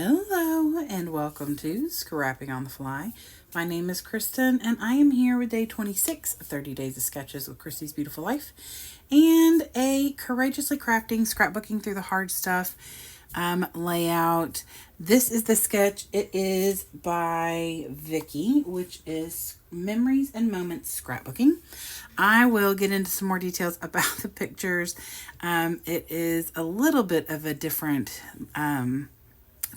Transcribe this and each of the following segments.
Hello and welcome to Scrapping on the Fly. My name is Kristen and I am here with day 26 of 30 Days of Sketches with Christy's Beautiful Life and a courageously crafting, scrapbooking through the hard stuff layout. This is the sketch. It is by Vicky, which is Memories and Moments Scrapbooking. I will get into some more details about the pictures. It is a little bit of a different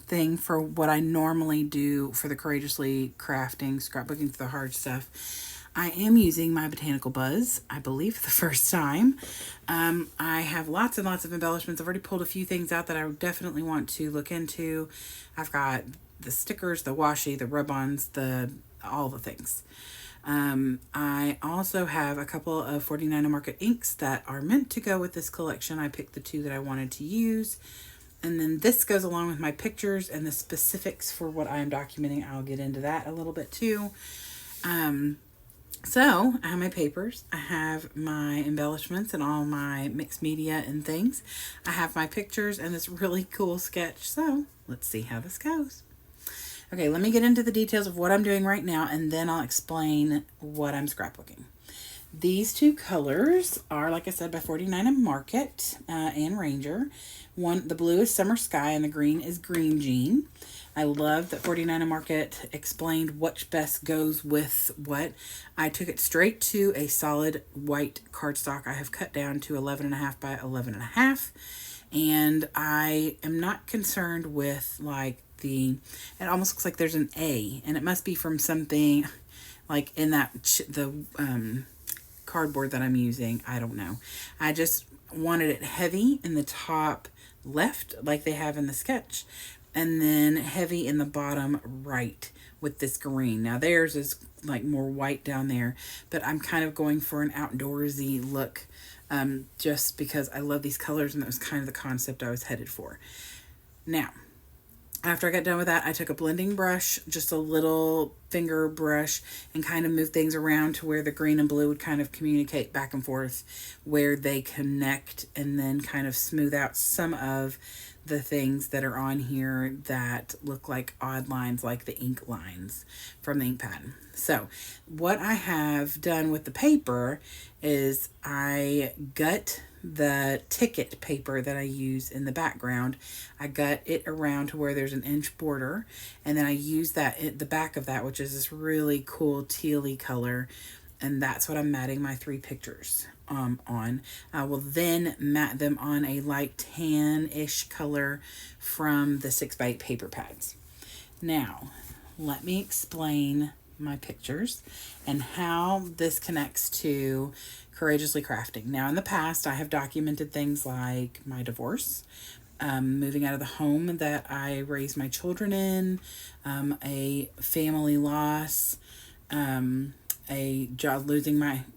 thing for what I normally do for the courageously crafting, scrapbooking through the hard stuff. I am using my Botanical Buzz, I believe, for the first time. I have lots and lots of embellishments. I've already pulled a few things out that I definitely want to look into. I've got the stickers, the washi, the rub-ons, all the things. I also have a couple of 49 Market inks that are meant to go with this collection. I picked the two that I wanted to use. And then this goes along with my pictures and the specifics for what I am documenting. I'll get into that a little bit too. So I have my papers. I have my embellishments and all my mixed media and things. I have my pictures and this really cool sketch. So let's see how this goes. Okay, let me get into the details of what I'm doing right now and then I'll explain what I'm scrapbooking. These two colors are, like I said, by 49 Market and Ranger. The blue is Summer Sky and the green is Green Jean. I love that 49 Market explained which best goes with what. I took it straight to a solid white cardstock I have cut down to 11.5 by 11.5. And I am not concerned with it almost looks like there's an A, and it must be from something like in the cardboard that I'm using. I don't know. I just wanted it heavy in the top left like they have in the sketch, and then heavy in the bottom right with this green. Now theirs is like more white down there, but I'm kind of going for an outdoorsy look just because I love these colors and that was kind of the concept I was headed for. Now, after I got done with that, I took a blending brush, just a little finger brush, and kind of moved things around to where the green and blue would kind of communicate back and forth where they connect, and then kind of smooth out some of the things that are on here that look like odd lines, like the ink lines from the ink pad. So what I have done with the paper is I gut the ticket paper that I use in the background. I gut it around to where there's an inch border, and then I use that at the back of that, which is this really cool tealy color, and that's what I'm matting my three pictures on. I will then mat them on a light tan-ish color from the 6x8 paper pads. Now, let me explain my pictures and how this connects to courageously crafting. Now, in the past, I have documented things like my divorce, moving out of the home that I raised my children in, a family loss, a job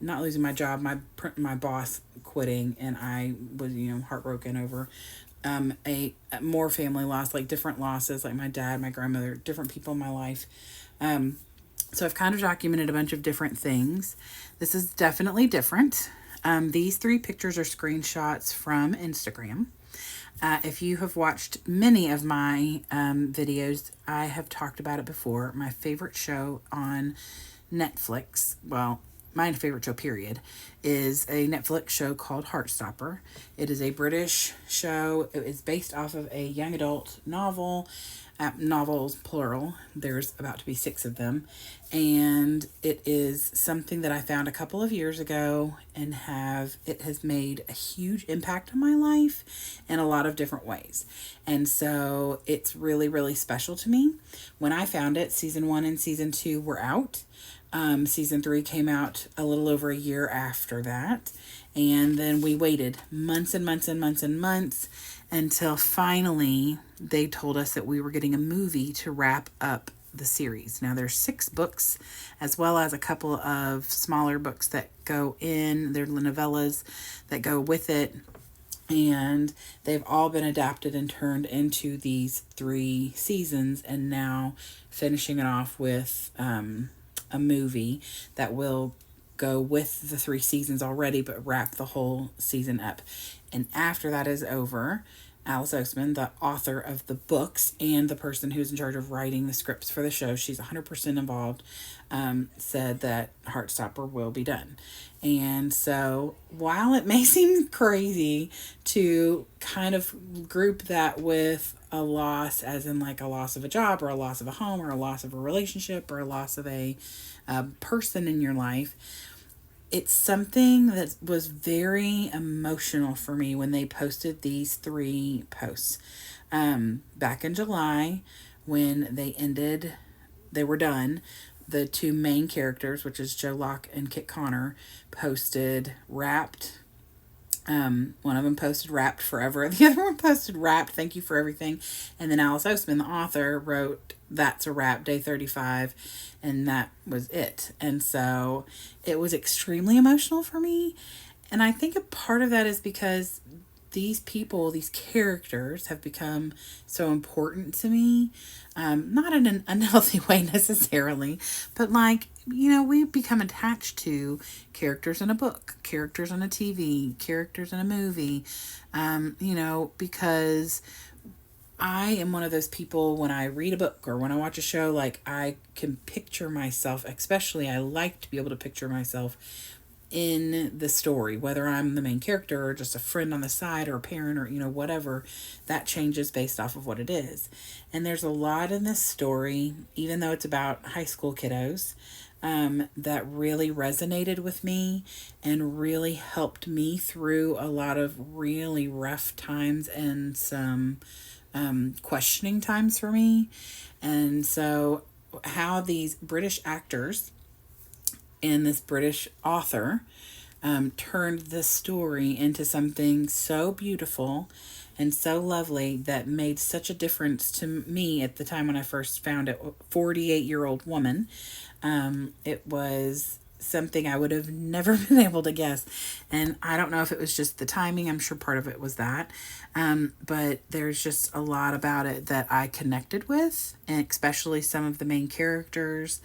not losing my job, my boss quitting, and I was heartbroken over a more family loss, like different losses, like my dad, my grandmother, different people in my life. So I've kind of documented a bunch of different things. This is definitely different. These three pictures are screenshots from Instagram. If you have watched many of my videos, I have talked about it before. My favorite show on Netflix, well, my favorite show, period, is a Netflix show called Heartstopper. It is a British show. It is based off of a young adult novel. Novels, plural. There's about to be 6 of them. And it is something that I found a couple of years ago and it has made a huge impact on my life in a lot of different ways. And so it's really, really special to me. When I found it, season 1 and season 2 were out. Season 3 came out a little over a year after that. And then we waited months and months and months and months until finally they told us that we were getting a movie to wrap up the series. Now there's 6 books, as well as a couple of smaller books that go in. They're novellas that go with it. And they've all been adapted and turned into these 3 seasons, and now finishing it off with a movie that will go with the 3 seasons already, but wrap the whole season up. And after that is over, Alice Oseman, the author of the books and the person who's in charge of writing the scripts for the show, she's 100% involved, said that Heartstopper will be done. And so while it may seem crazy to kind of group that with a loss, as in like a loss of a job or a loss of a home or a loss of a relationship or a loss of a person in your life, it's something that was very emotional for me when they posted these 3 posts. Back in July, when they were done, the 2 main characters, which is Joe Locke and Kit Connor, posted Wrapped. One of them posted Wrapped Forever. The other one posted Wrapped, Thank You for Everything. And then Alice Oseman, the author, wrote That's a Wrap, Day 35. And that was it. And so it was extremely emotional for me. And I think a part of that is because these people, these characters have become so important to me. Not in an unhealthy way necessarily, but like, we become attached to characters in a book, characters on a TV, characters in a movie, because I am one of those people, when I read a book or when I watch a show, like I can picture myself, especially I like to be able to picture myself in the story, whether I'm the main character or just a friend on the side or a parent or, whatever. That changes based off of what it is. And there's a lot in this story, even though it's about high school kiddos, that really resonated with me and really helped me through a lot of really rough times and some questioning times for me. And so how these British actors and this British author turned this story into something so beautiful and so lovely that made such a difference to me at the time when I first found it. 48-year-old woman. It was something I would have never been able to guess. And I don't know if it was just the timing. I'm sure part of it was that. But there's just a lot about it that I connected with, and especially some of the main characters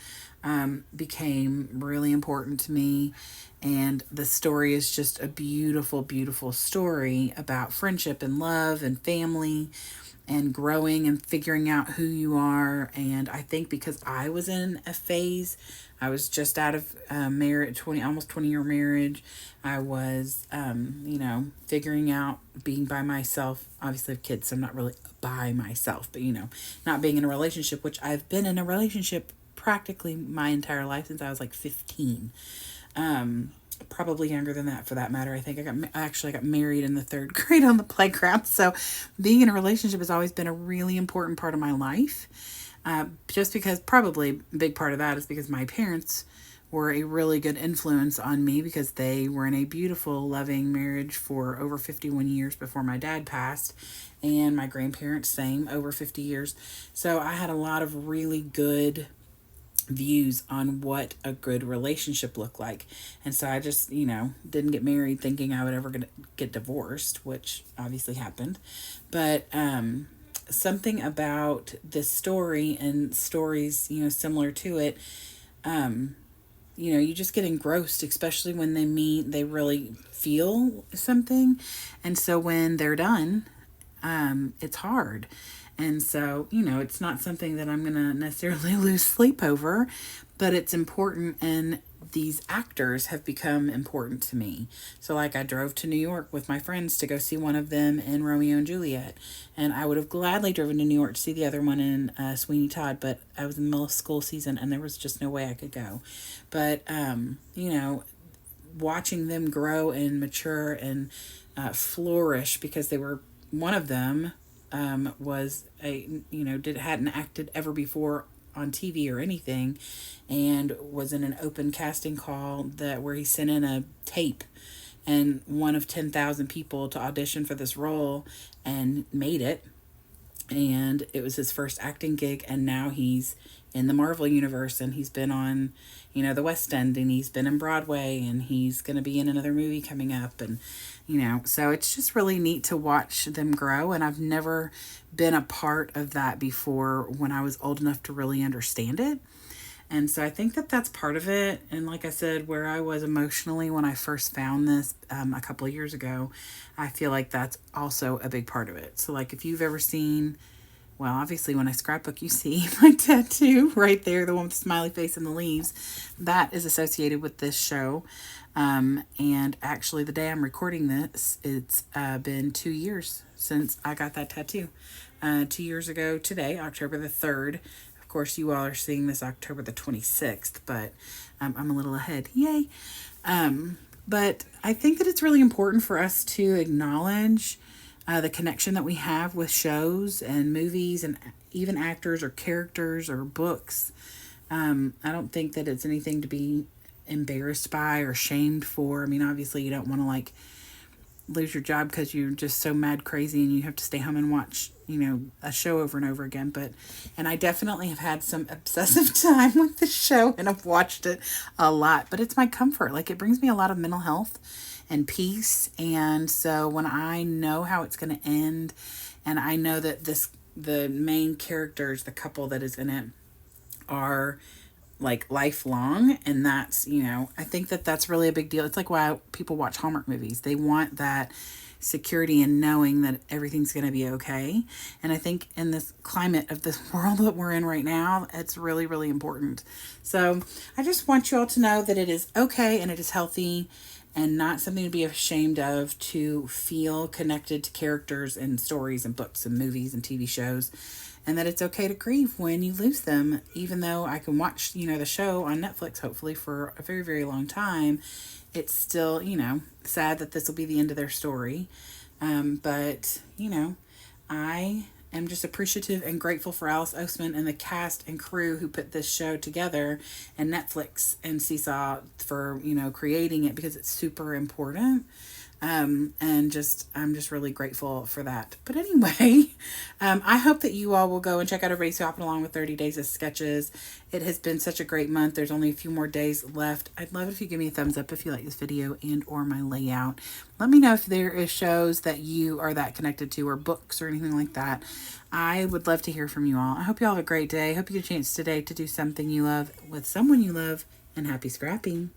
became really important to me. And the story is just a beautiful, beautiful story about friendship and love and family and growing and figuring out who you are. And I think because I was in a phase, I was just out of marriage, almost 20-year marriage. I was, figuring out being by myself. Obviously I have kids, so I'm not really by myself, but, not being in a relationship, which I've been in a relationship practically my entire life since I was like 15. Probably younger than that for that matter. I think I got married in the 3rd grade on the playground. So being in a relationship has always been a really important part of my life. Just because probably a big part of that is because my parents were a really good influence on me, because they were in a beautiful, loving marriage for over 51 years before my dad passed, and my grandparents, same, over 50 years. So I had a lot of really good views on what a good relationship looked like. And so I just, didn't get married thinking I would ever get divorced, which obviously happened. But something about this story and stories, similar to it, you just get engrossed, especially when they really feel something. And so when they're done, it's hard. And so, it's not something that I'm going to necessarily lose sleep over, but it's important, and these actors have become important to me. So like I drove to New York with my friends to go see one of them in Romeo and Juliet, and I would have gladly driven to New York to see the other one in Sweeney Todd, but I was in the middle of school season and there was just no way I could go. But, watching them grow and mature and flourish, because they were, one of them was hadn't acted ever before on TV or anything, and was in an open casting call where he sent in a tape and one of 10,000 people to audition for this role, and made it. And it was his first acting gig, and now he's in the Marvel universe, and he's been on, the West End, and he's been in Broadway, and he's going to be in another movie coming up, and so it's just really neat to watch them grow. And I've never been a part of that before when I was old enough to really understand it. And so I think that that's part of it. And like I said, where I was emotionally when I first found this a couple of years ago, I feel like that's also a big part of it. So, like, if you've ever seen, well, obviously, when I scrapbook, you see my tattoo right there, the one with the smiley face and the leaves. That is associated with this show. And actually, the day I'm recording this, it's been 2 years since I got that tattoo. 2 years ago today, October the 3rd. Of course, you all are seeing this October the 26th, but I'm a little ahead. Yay. But I think that it's really important for us to acknowledge the connection that we have with shows and movies and even actors or characters or books. I don't think that it's anything to be embarrassed by or shamed for. I mean, obviously, you don't want to like lose your job because you're just so mad crazy and you have to stay home and watch, a show over and over again. And I definitely have had some obsessive time with the show and I've watched it a lot, but it's my comfort. Like, it brings me a lot of mental health and peace. And so when I know how it's going to end, and I know that the main characters, the couple that is in it, are like lifelong, and that's, I think that that's really a big deal. It's like why people watch Hallmark movies. They want that security and knowing that everything's going to be okay. And I think in this climate of this world that we're in right now, it's really, really important. So I just want you all to know that it is okay and it is healthy and not something to be ashamed of to feel connected to characters and stories and books and movies and TV shows. And that it's okay to grieve when you lose them, even though I can watch, the show on Netflix, hopefully for a very, very long time. It's still, sad that this will be the end of their story. But, I am just appreciative and grateful for Alice Oseman and the cast and crew who put this show together, and Netflix and Seesaw for, creating it, because it's super important. And I'm just really grateful for that. But anyway, I hope that you all will go and check out Everybody's Hopping Along with 30 Days of Sketches. It has been such a great month. There's only a few more days left. I'd love it if you give me a thumbs up if you like this video and or my layout. Let me know if there is shows that you are that connected to, or books or anything like that. I would love to hear from you all. I hope you all have a great day. I hope you get a chance today to do something you love with someone you love, and happy scrapping.